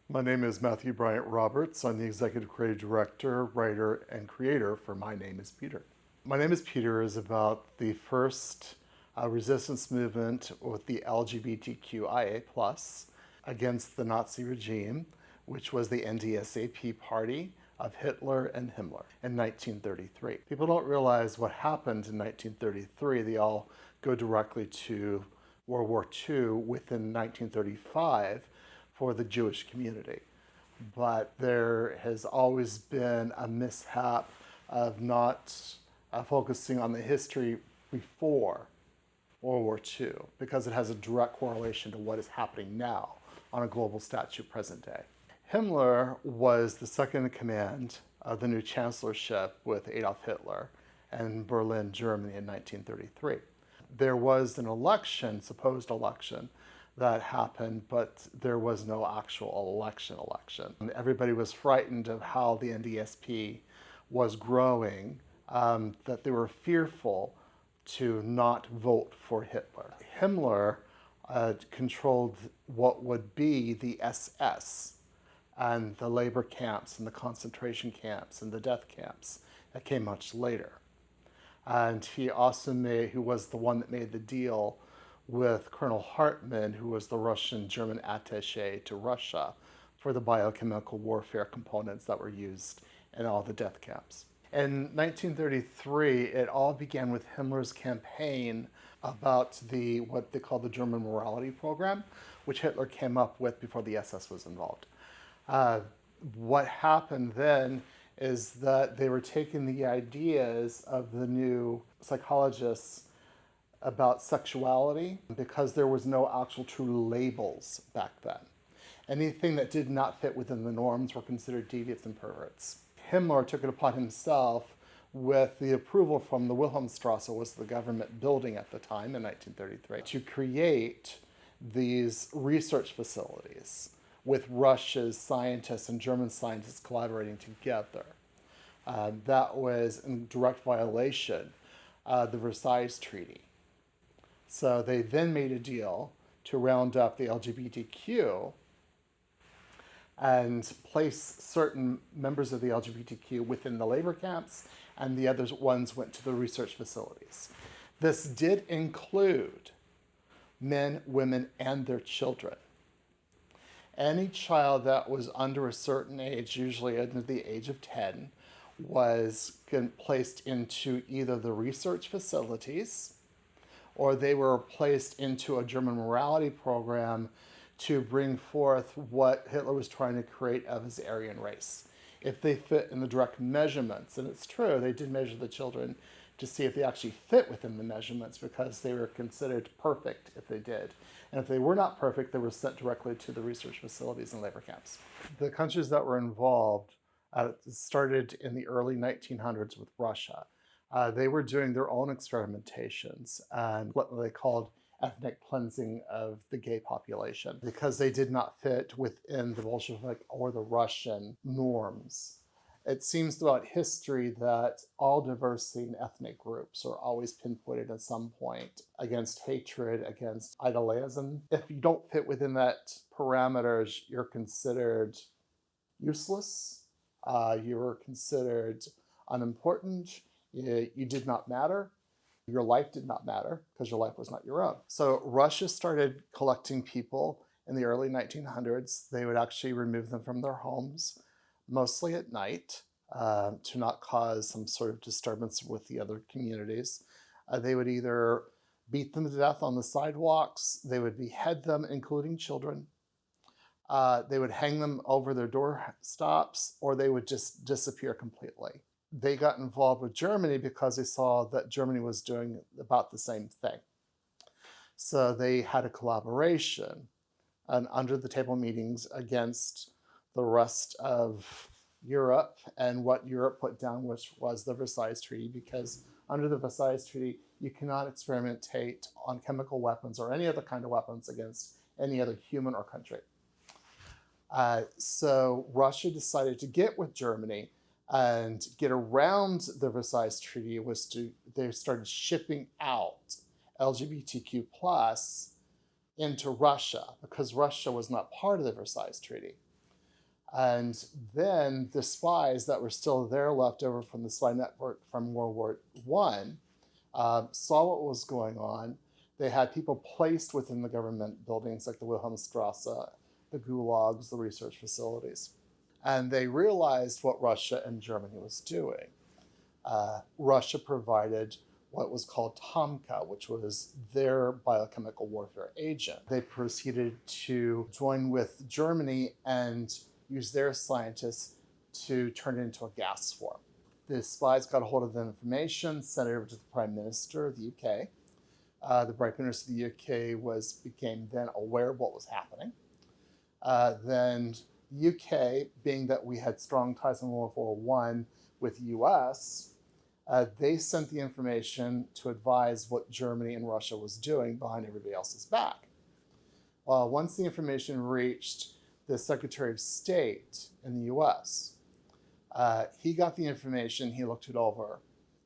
My name is Matthew Bryant Roberts. I'm the Executive Creative Director, Writer, and Creator for My Name is Peter. My Name is Peter is about the first resistance movement with the LGBTQIA plus against the Nazi regime, which was the NSDAP party of Hitler and Himmler in 1933. People don't realize what happened in 1933. They all go directly to World War II within 1935 for the Jewish community. But there has always been a mishap of not focusing on the history before World War II because it has a direct correlation to what is happening now on a global statue present day. Himmler was the second in command of the new chancellorship with Adolf Hitler in Berlin, Germany in 1933. There was an election, supposed election, that happened, but there was no actual election. Everybody was frightened of how the NSDAP was growing, that they were fearful to not vote for Hitler. Himmler controlled what would be the SS and the labor camps and the concentration camps and the death camps that came much later. And he also who was the one that made the deal with Colonel Hartmann, who was the Russian-German attaché to Russia for the biochemical warfare components that were used in all the death camps. In 1933, it all began with Himmler's campaign about what they call the German morality program, which Hitler came up with before the SS was involved. What happened then is that they were taking the ideas of the new psychologists about sexuality because there was no actual true labels back then. Anything that did not fit within the norms were considered deviants and perverts. Himmler took it upon himself, with the approval from the Wilhelmstrasse, was the government building at the time in 1933, to create these research facilities with Russia's scientists and German scientists collaborating together. That was in direct violation of the Versailles Treaty. So they then made a deal to round up the LGBTQ and place certain members of the LGBTQ within the labor camps, and the other ones went to the research facilities. This did include men, women, and their children. Any child that was under a certain age, usually under the age of 10, was placed into either the research facilities or they were placed into a German morality program to bring forth what Hitler was trying to create of his Aryan race. If they fit in the direct measurements, and it's true, they did measure the children to see if they actually fit within the measurements because they were considered perfect if they did. And if they were not perfect, they were sent directly to the research facilities and labor camps. The countries that were involved started in the early 1900s with Russia. They were doing their own experimentations and what they called ethnic cleansing of the gay population because they did not fit within the Bolshevik or the Russian norms. It seems throughout history that all diversity in ethnic groups are always pinpointed at some point against hatred, against idolism. If you don't fit within that parameters, you're considered useless, you were considered unimportant, you did not matter, your life did not matter because your life was not your own. So Russia started collecting people in the early 1900s. They would actually remove them from their homes, mostly at night, to not cause some sort of disturbance with the other communities. They would either beat them to death on the sidewalks, they would behead them, including children, they would hang them over their doorstops, or they would just disappear completely. They got involved with Germany because they saw that Germany was doing about the same thing. So they had a collaboration and under the table meetings against the rest of Europe and what Europe put down, which was the Versailles Treaty, because under the Versailles Treaty, you cannot experimentate on chemical weapons or any other kind of weapons against any other human or country. So Russia decided to get with Germany and get around the Versailles Treaty. They started shipping out LGBTQ plus into Russia because Russia was not part of the Versailles Treaty. And then the spies that were still there left over from the spy network from World War I saw what was going on. They had people placed within the government buildings like the Wilhelmstrasse, the gulags, the research facilities. And they realized what Russia and Germany was doing. Russia provided what was called Tomka, which was their biochemical warfare agent. They proceeded to join with Germany and use their scientists to turn it into a gas form. The spies got a hold of the information, sent it over to the Prime Minister of the UK. The Prime Minister of the UK became then aware of what was happening. Then UK, being that we had strong ties in World War I with the US, they sent the information to advise what Germany and Russia was doing behind everybody else's back. Once the information reached the Secretary of State in the US, he got the information, he looked it over.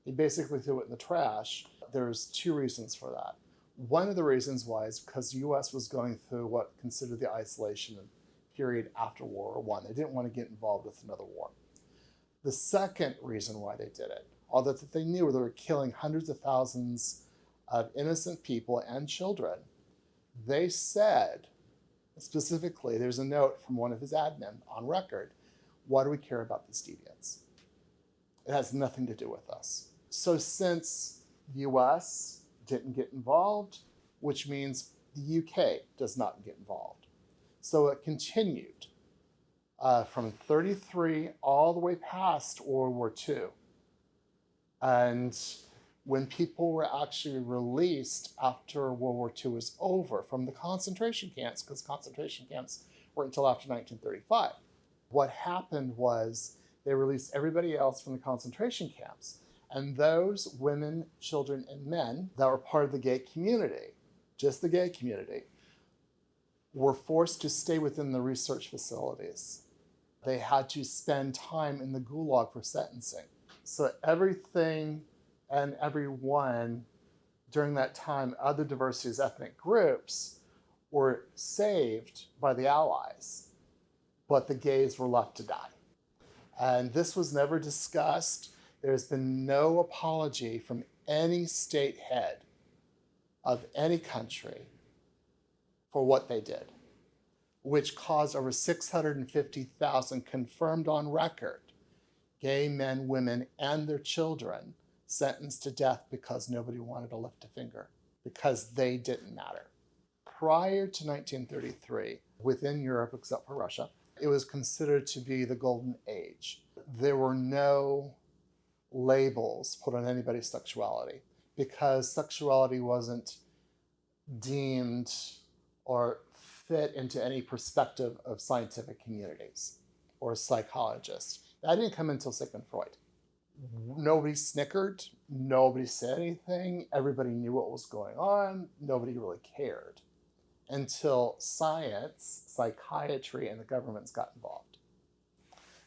He basically threw it in the trash. There's two reasons for that. One of the reasons why is because the US was going through what considered the isolation period after World War I. They didn't want to get involved with another war. The second reason why they did it, although they knew they were killing hundreds of thousands of innocent people and children, they said, specifically, there's a note from one of his admin on record, why do we care about these deviants? It has nothing to do with us. So since the US didn't get involved, which means the UK does not get involved. So it continued from 1933 all the way past World War II. And when people were actually released after World War II was over from the concentration camps, because concentration camps were until after 1935, what happened was they released everybody else from the concentration camps. And those women, children, and men that were part of the gay community, just the gay community, were forced to stay within the research facilities. They had to spend time in the gulag for sentencing. So everything and everyone during that time, other diversities, ethnic groups, were saved by the Allies, but the gays were left to die. And this was never discussed. There's been no apology from any state head of any country for what they did, which caused over 650,000 confirmed on record gay men, women, and their children sentenced to death because nobody wanted to lift a finger, because they didn't matter. Prior to 1933, within Europe, except for Russia, it was considered to be the golden age. There were no labels put on anybody's sexuality because sexuality wasn't deemed or fit into any perspective of scientific communities or psychologists. That didn't come until Sigmund Freud. Nobody snickered, nobody said anything, everybody knew what was going on, nobody really cared until science, psychiatry, and the governments got involved.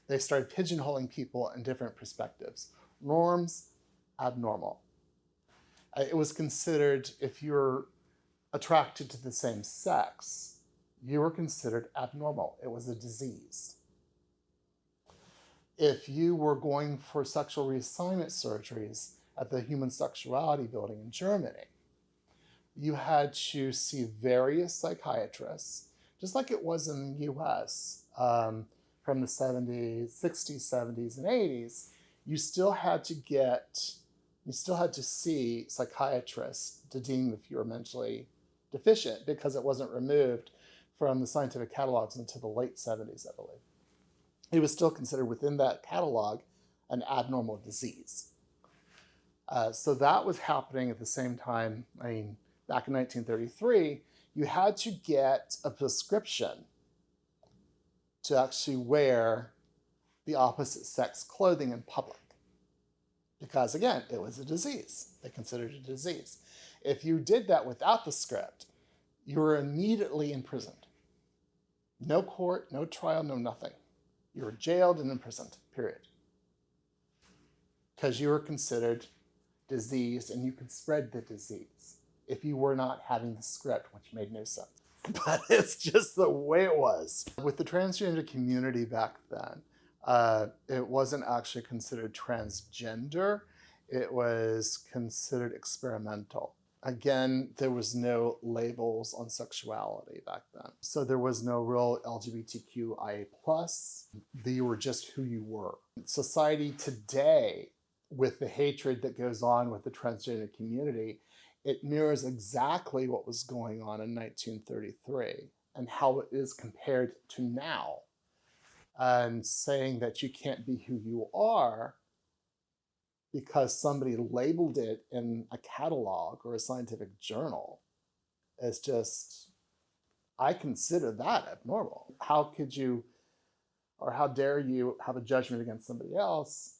They started pigeonholing people in different perspectives. Norms, abnormal. It was considered, if you're attracted to the same sex, you were considered abnormal. It was a disease. If you were going for sexual reassignment surgeries at the Human Sexuality Building in Germany, you had to see various psychiatrists, just like it was in the US from the 70s, 60s, 70s, and 80s. You still had to see psychiatrists to deem if you were mentally deficient because it wasn't removed from the scientific catalogs until the late 70s, I believe. It was still considered within that catalog an abnormal disease. So that was happening at the same time. I mean, back in 1933, you had to get a prescription to actually wear the opposite sex clothing in public. Because again, it was a disease. They considered it a disease. If you did that without the script, you were immediately imprisoned. No court, no trial, no nothing. You were jailed and imprisoned, period. Because you were considered diseased and you could spread the disease if you were not having the script, which made no sense. but it's just the way it was. With the transgender community back then, it wasn't actually considered transgender. It was considered experimental. Again, there was no labels on sexuality back then. So there was no real LGBTQIA+. They were just who you were. Society today, with the hatred that goes on with the transgender community, it mirrors exactly what was going on in 1933 and how it is compared to now. And saying that you can't be who you are because somebody labeled it in a catalog or a scientific journal is just, I consider that abnormal. How could you, or how dare you have a judgment against somebody else?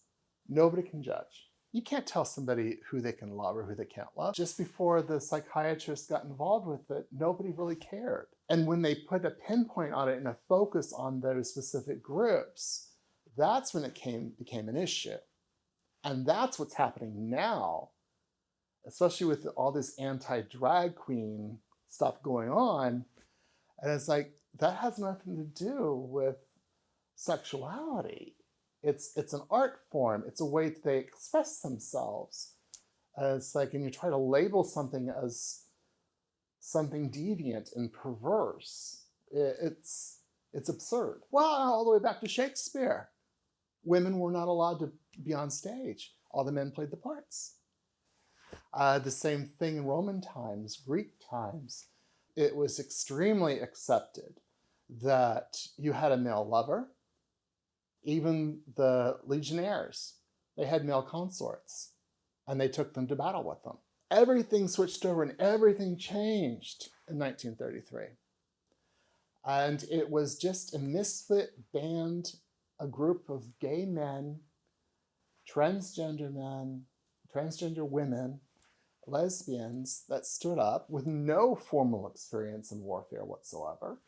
Nobody can judge. You can't tell somebody who they can love or who they can't love. Just before the psychiatrist got involved with it, nobody really cared. And when they put a pinpoint on it and a focus on those specific groups, that's when it became an issue. And that's what's happening now, especially with all this anti-drag queen stuff going on. And it's like, that has nothing to do with sexuality. It's an art form. It's a way that they express themselves. It's like, and you try to label something as something deviant and perverse. It's absurd. Well, all the way back to Shakespeare. Women were not allowed to be on stage. All the men played the parts. The same thing in Roman times, Greek times. It was extremely accepted that you had a male lover. Even the legionnaires, they had male consorts, and they took them to battle with them. Everything switched over and everything changed in 1933. And it was just a misfit band, a group of gay men, transgender women, lesbians that stood up with no formal experience in warfare whatsoever.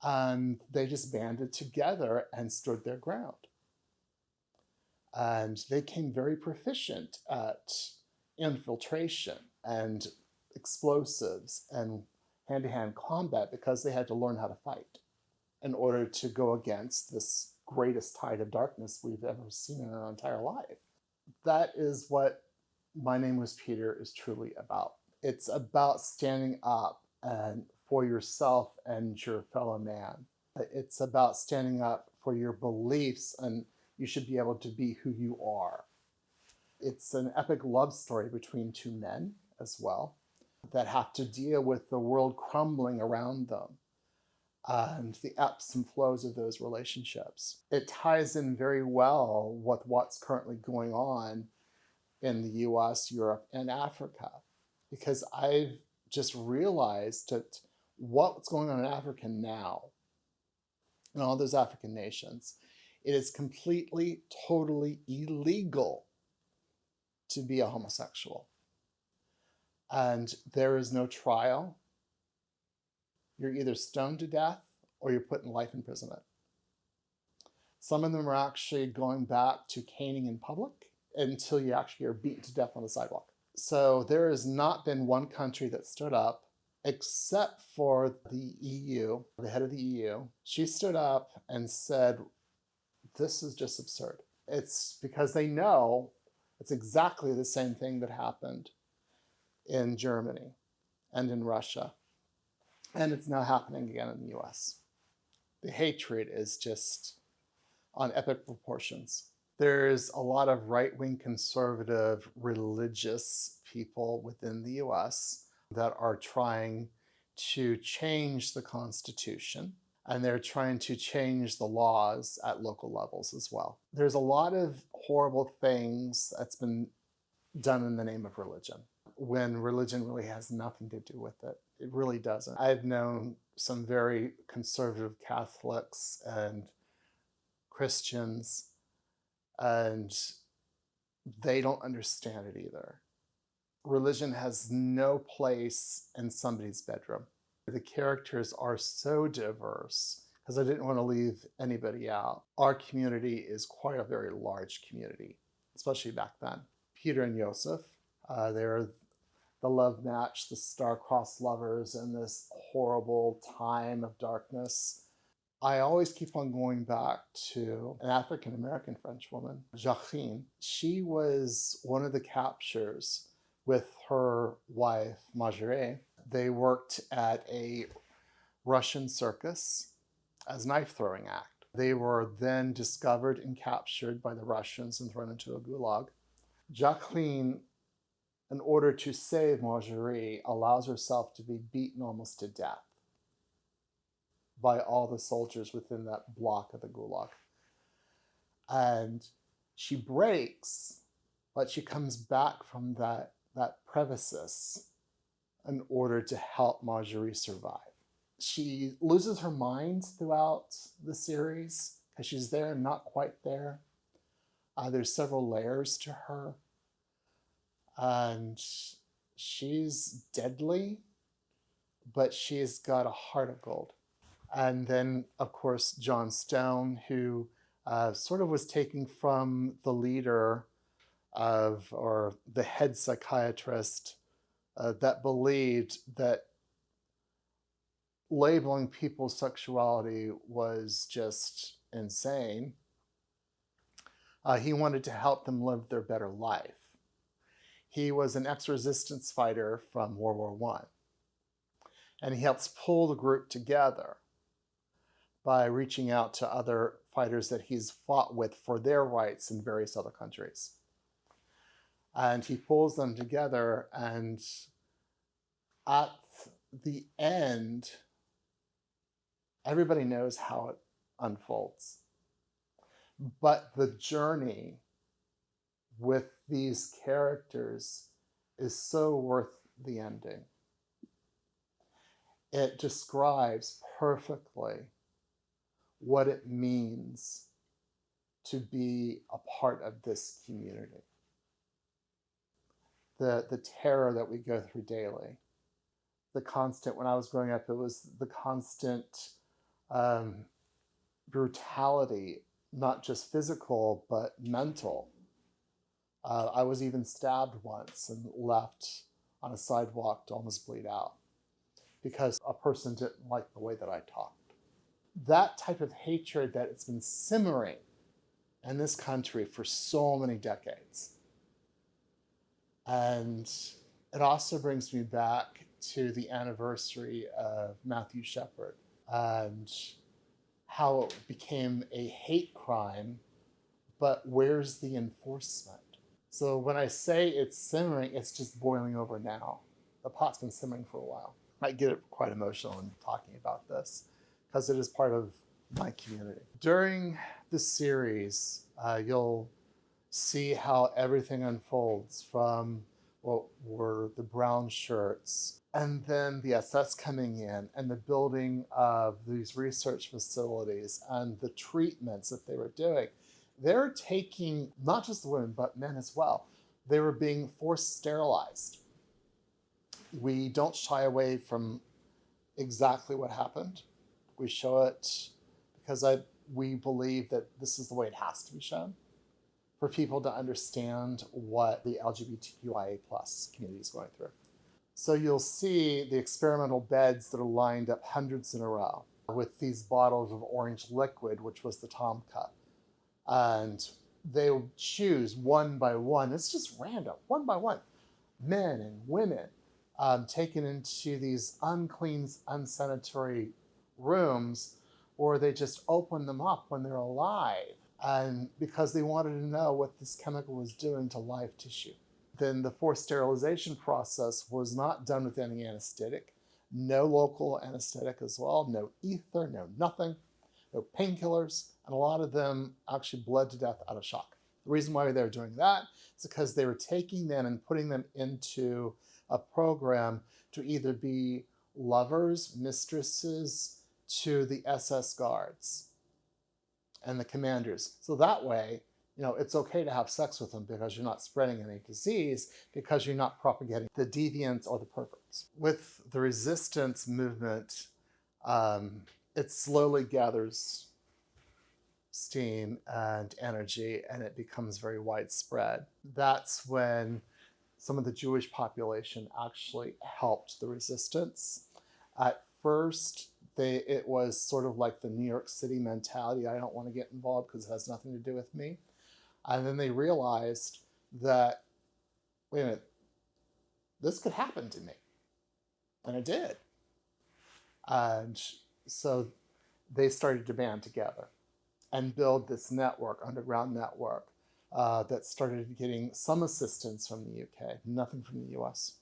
And they just banded together and stood their ground. And they became very proficient at infiltration and explosives and hand-to-hand combat because they had to learn how to fight in order to go against this greatest tide of darkness we've ever seen in our entire life. That is what My Name Was Peter is truly about. It's about standing up and for yourself and your fellow man. It's about standing up for your beliefs, and you should be able to be who you are. It's an epic love story between two men as well that have to deal with the world crumbling around them and the ebbs and flows of those relationships. It ties in very well with what's currently going on in the US, Europe, and Africa, because I've just realized that what's going on in Africa now, in all those African nations, it is completely, totally illegal to be a homosexual. And there is no trial. You're either stoned to death or you're put in life imprisonment. Some of them are actually going back to caning in public until you actually are beaten to death on the sidewalk. So there has not been one country that stood up except for the EU, the head of the EU. She stood up and said, this is just absurd. It's because they know it's exactly the same thing that happened in Germany and in Russia. And it's now happening again in the US. The hatred is just on epic proportions. There's a lot of right-wing conservative religious people within the US that are trying to change the Constitution, and they're trying to change the laws at local levels as well. There's a lot of horrible things that's been done in the name of religion, when religion really has nothing to do with it. It really doesn't. I've known some very conservative Catholics and Christians, and they don't understand it either. Religion has no place in somebody's bedroom. The characters are so diverse, because I didn't want to leave anybody out. Our community is quite a very large community, especially back then. Peter and Joseph, they're the love match, the star-crossed lovers in this horrible time of darkness. I always keep on going back to an African-American French woman, Jacqueline. She was one of the captures with her wife, Marjorie. They worked at a Russian circus as a knife-throwing act. They were then discovered and captured by the Russians and thrown into a gulag. Jacqueline, in order to save Marjorie, allows herself to be beaten almost to death by all the soldiers within that block of the gulag. And she breaks, but she comes back from that crevice in order to help Marjorie survive. She loses her mind throughout the series because she's there and not quite there. There's several layers to her. And she's deadly, but she's got a heart of gold. And then, of course, John Stone, who sort of was taken from the leader of, or the head psychiatrist that believed that labeling people's sexuality was just insane. He wanted to help them live their better life. He was an ex-resistance fighter from World War I. And he helps pull the group together by reaching out to other fighters that he's fought with for their rights in various other countries. And he pulls them together, and at the end, everybody knows how it unfolds. But the journey with these characters is so worth the ending. It describes perfectly what it means to be a part of this community. The terror that we go through daily. The constant, when I was growing up, it was the constant brutality, not just physical, but mental. I was even stabbed once and left on a sidewalk to almost bleed out because a person didn't like the way that I talked. That type of hatred that it's been simmering in this country for so many decades. And it also brings me back to the anniversary of Matthew Shepard and how it became a hate crime, but where's the enforcement? So when I say it's simmering, it's just boiling over now. The pot's been simmering for a while. I get quite emotional in talking about this because it is part of my community. During the series, you'll see how everything unfolds from what were the brown shirts, and then the SS coming in and the building of these research facilities and the treatments that they were doing. They're taking not just the women, but men as well. They were being forced sterilized. We don't shy away from exactly what happened. We show it because we believe that this is the way it has to be shown for people to understand what the LGBTQIA plus community is going through. So you'll see the experimental beds that are lined up hundreds in a row with these bottles of orange liquid, which was the Tom cup. And they will choose one by one. It's just random, one by one. Men and women taken into these unclean, unsanitary rooms, or they just open them up when they're alive. And because they wanted to know what this chemical was doing to live tissue. Then the forced sterilization process was not done with any anesthetic, no local anesthetic as well, no ether, no nothing, no painkillers, and a lot of them actually bled to death out of shock. The reason why they were doing that is because they were taking them and putting them into a program to either be lovers, mistresses to the SS guards and the commanders. So that way, it's okay to have sex with them because you're not spreading any disease, because you're not propagating the deviants or the perverts. With the resistance movement, it slowly gathers steam and energy, and it becomes very widespread. That's when some of the Jewish population actually helped the resistance. At first, it was sort of like the New York City mentality. I don't want to get involved because it has nothing to do with me. And then they realized that, wait a minute, this could happen to me. And it did. And so they started to band together and build this network, underground network, that started getting some assistance from the UK, nothing from the US.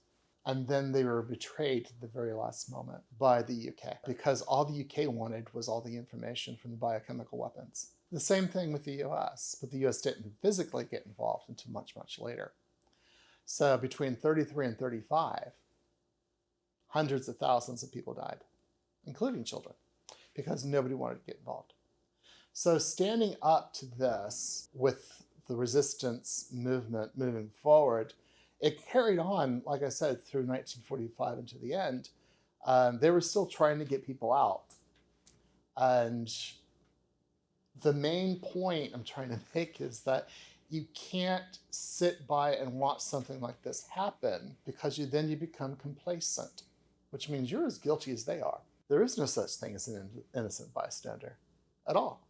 And then they were betrayed at the very last moment by the UK because all the UK wanted was all the information from the biochemical weapons. The same thing with the US, but the US didn't physically get involved until much, much later. So between 33 and 35, hundreds of thousands of people died, including children, because nobody wanted to get involved. So standing up to this with the resistance movement moving forward, it carried on, like I said, through 1945 and to the end. They were still trying to get people out. And the main point I'm trying to make is that you can't sit by and watch something like this happen because then you become complacent, which means you're as guilty as they are. There is no such thing as an innocent bystander at all.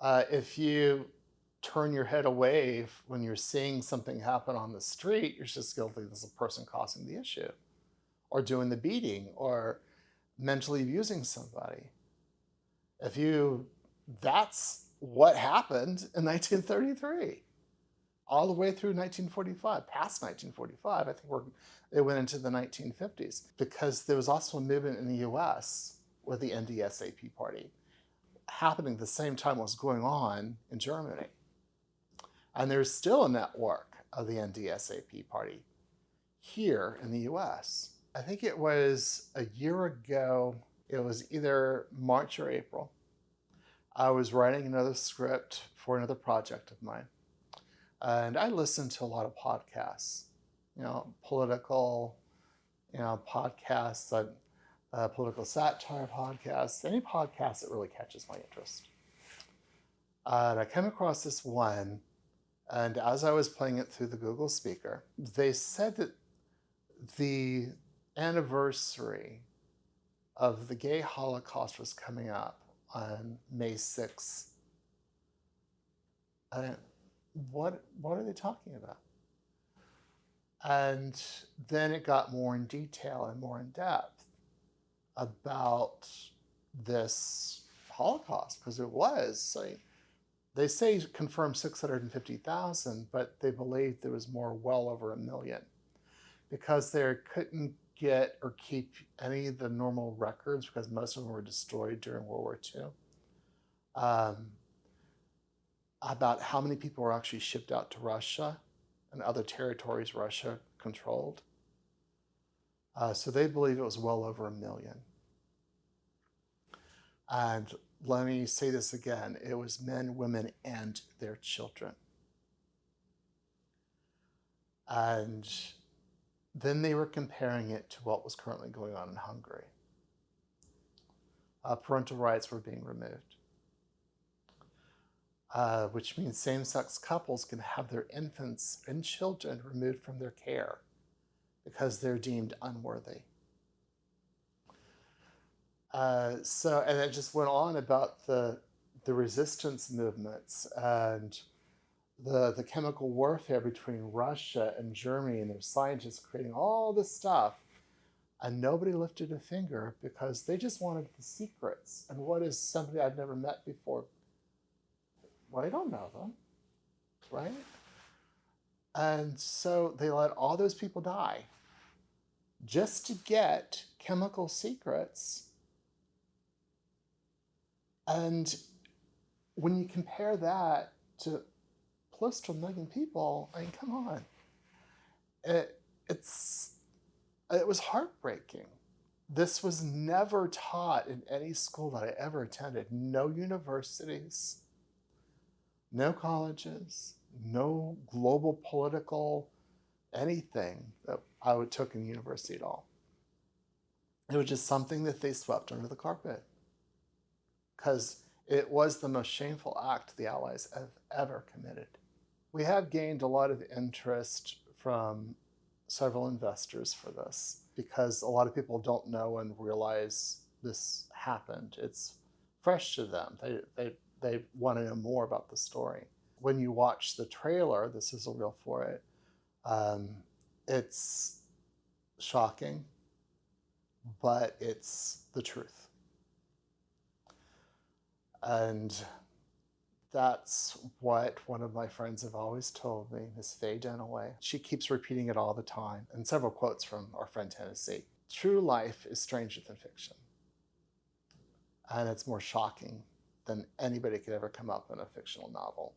If you turn your head away when you're seeing something happen on the street, you're just guilty as a person causing the issue, or doing the beating, or mentally abusing somebody. That's what happened in 1933, all the way through 1945, past 1945. I think it went into the 1950s, because there was also a movement in the US with the NDSAP party happening at the same time what was going on in Germany. And there's still a network of the NDSAP party here in the US. I think it was a year ago, it was either March or April. I was writing another script for another project of mine. And I listened to a lot of podcasts, political, podcasts, political satire podcasts, any podcast that really catches my interest. And I came across this one, and as I was playing it through the Google speaker, they said that the anniversary of the gay Holocaust was coming up on May 6th. What are they talking about? And then it got more in detail and more in depth about this Holocaust, because it was, they say confirmed 650,000, but they believe there was well over 1 million, because they couldn't get or keep any of the normal records because most of them were destroyed during World War II. About how many people were actually shipped out to Russia and other territories Russia controlled. So they believe it was well over 1 million. And let me say this again, it was men, women, and their children. And then they were comparing it to what was currently going on in Hungary. Parental rights were being removed, which means same-sex couples can have their infants and children removed from their care because they're deemed unworthy. And it just went on about the resistance movements and the chemical warfare between Russia and Germany, and their scientists creating all this stuff, and nobody lifted a finger because they just wanted the secrets. And what is somebody I'd never met before? Well, I don't know them, right? And so they let all those people die just to get chemical secrets. And when you compare that to close to 1 million people, I mean, come on. It was heartbreaking. This was never taught in any school that I ever attended. No universities, no colleges, no global political anything that I took in university at all. It was just something that they swept under the carpet, because it was the most shameful act the Allies have ever committed. We have gained a lot of interest from several investors for this because a lot of people don't know and realize this happened. It's fresh to them. They want to know more about the story. When you watch the trailer, this is a reel for it, it's shocking, but it's the truth. And that's what one of my friends have always told me, Miss Faye Dunaway. She keeps repeating it all the time, and several quotes from our friend Tennessee. True life is stranger than fiction. And it's more shocking than anybody could ever come up in a fictional novel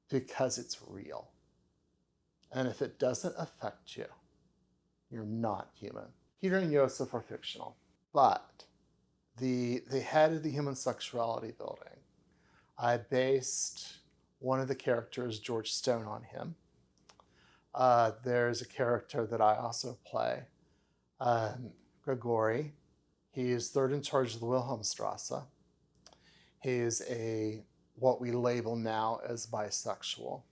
because it's real. And if it doesn't affect you, you're not human. Peter and Joseph are fictional, but the head of the human sexuality building, I based one of the characters, George Stone, on him. There's a character that I also play, Gregory. He is third in charge of the Wilhelmstrasse. He is what we label now as bisexual.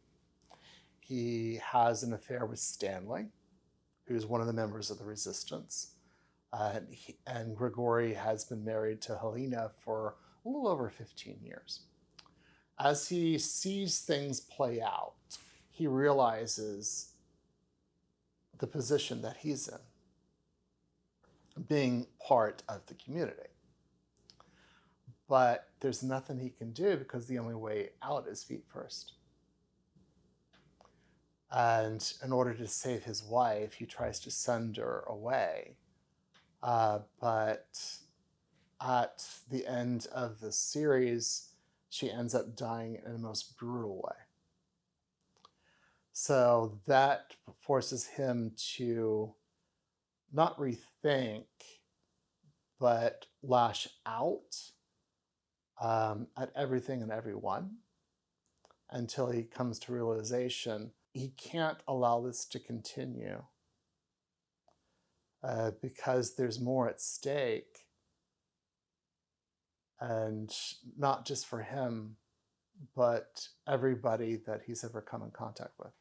He has an affair with Stanley, who's one of the members of the resistance. And Gregory has been married to Helena for a little over 15 years. As he sees things play out, he realizes the position that he's in, being part of the community. But there's nothing he can do because the only way out is feet first. And in order to save his wife, he tries to send her away. But at the end of the series, she ends up dying in the most brutal way. So that forces him to not rethink, but lash out at everything and everyone until he comes to realization he can't allow this to continue because there's more at stake, and not just for him, but everybody that he's ever come in contact with.